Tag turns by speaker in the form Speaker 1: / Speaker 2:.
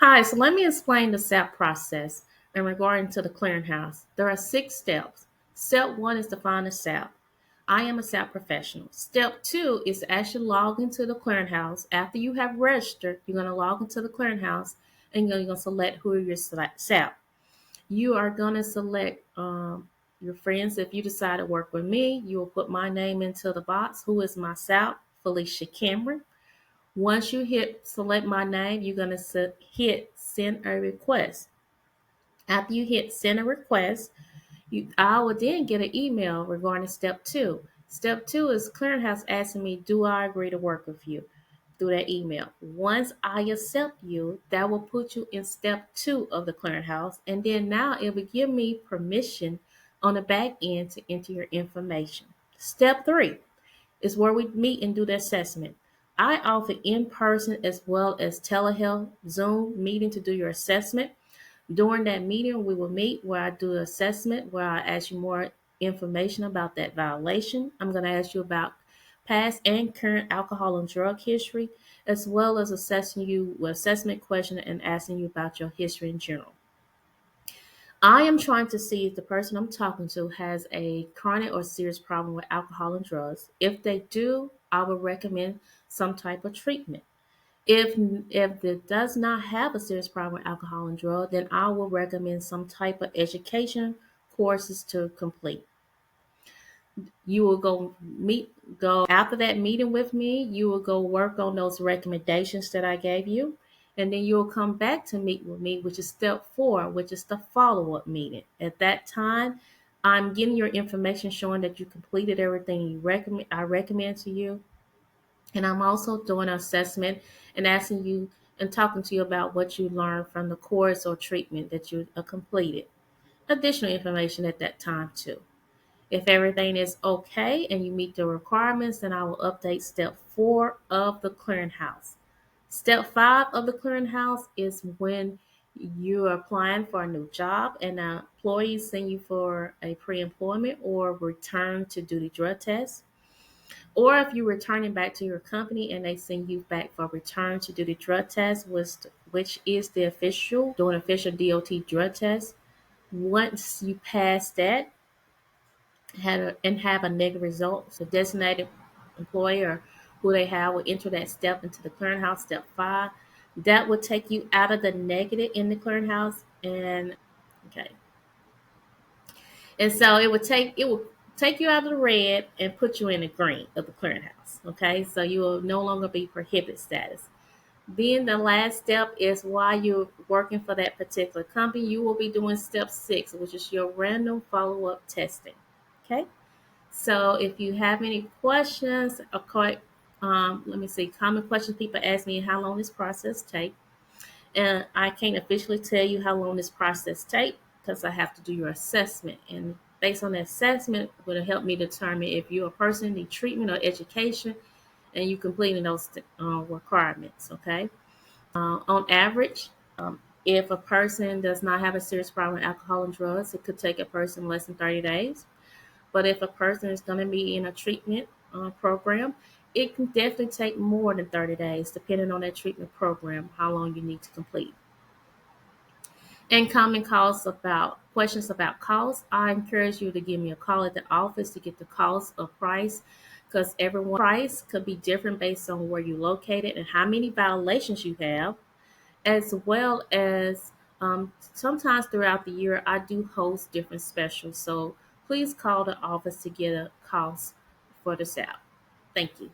Speaker 1: Hi, so let me explain the SAP process in regarding to the clearinghouse. There are 6 steps. Step 1 is to find a SAP. I am a SAP professional. Step 2 is to actually log into the clearinghouse. After you have registered, you're going to log into the clearinghouse and you're going to select who your SAP. You are going to select your friends. If you decide to work with me, you will put my name into the box. Who is my SAP? Felicia Cameron. Once you hit select my name, you're going to hit send a request. After you hit send a request, I will then get an email regarding step 2. Step 2 is Clearinghouse asking me, do I agree to work with you through that email? Once I accept you, that will put you in step 2 of the Clearinghouse. And then now it will give me permission on the back end to enter your information. Step 3 is where we meet and do the assessment. I offer in person as well as telehealth Zoom meeting to do your assessment. During that meeting, we will meet where I do an assessment, where I ask you more information about that violation. I'm going to ask you about past and current alcohol and drug history, as well as assessing you with assessment question and asking you about your history in general. I am trying to see if the person I'm talking to has a chronic or serious problem with alcohol and drugs. If they do, I would recommend some type of treatment. If it does not have a serious problem with alcohol and drug, then I will recommend some type of education courses to complete. You will go after that meeting with me, you will go work on those recommendations that I gave you, and then you'll come back to meet with me, which is step 4, which is the follow-up meeting. At that time, I'm getting your information showing that you completed everything I recommend to you. And I'm also doing an assessment and asking you and talking to you about what you learned from the course or treatment that you completed. Additional information at that time too. If everything is okay and you meet the requirements, then I will update step 4 of the clearinghouse. Step 5 of the clearinghouse is when you're applying for a new job and an employee send you for a pre-employment or return to duty drug test. Or if you're returning back to your company and they send you back for return to do the drug test, which is the official, doing official DOT drug test. Once you pass that and have a negative result, the designated employer who they have will enter that step into the clearinghouse, step 5. That will take you out of the negative in the clearinghouse. And okay. And so it will take you out of the red and put you in the green of the clearinghouse. Okay, so you will no longer be prohibited status. Then the last step is while you're working for that particular company, you will be doing step 6, which is your random follow-up testing. Okay, so if you have any questions, let me see, common questions people ask me how long this process takes. And I can't officially tell you how long this process takes because I have to do your assessment. And based on the assessment, it will help me determine if you're a person in need treatment or education and you completing those requirements. Okay. On average, if a person does not have a serious problem with alcohol and drugs, it could take a person less than 30 days. But if a person is going to be in a treatment program, it can definitely take more than 30 days, depending on that treatment program, how long you need to complete. And common calls about questions about cost, I encourage you to give me a call at the office to get the cost of price because everyone's price could be different based on where you're located and how many violations you have, as well as sometimes throughout the year I do host different specials. So please call the office to get a cost for the SAP. Thank you.